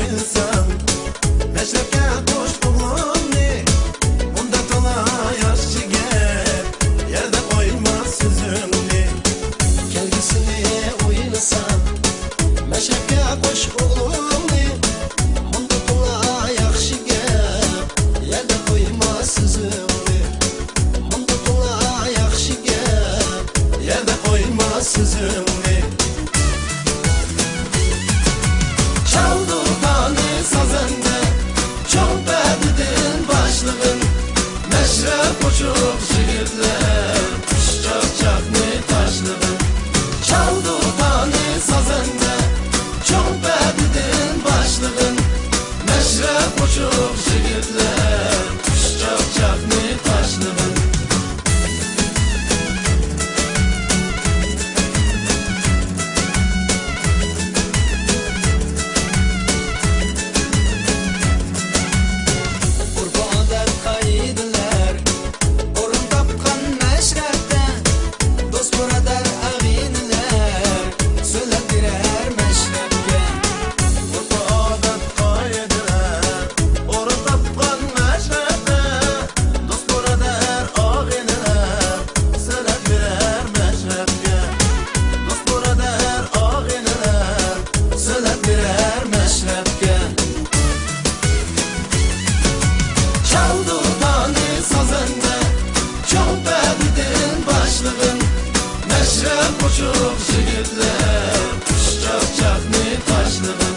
oynasan meşrepke koş oğlumni unda tola yaşçı gel yerde koyma sözümni kelgisini oynasan meşrepke koş oğlumni unda tola yaxşı gel yerde koyma sözümni unda tola yaxşı gel yerde koyma sözümni çaldı tanı sazında çok bedidin başlığın meşrep uçup şiirler çok çakni taşlığın çaldı tanı sazında çok bedidin başlığın meşrep uçup şiirler çok çakni taşlığın meşrep uçup şiirler çok çakni taşlığın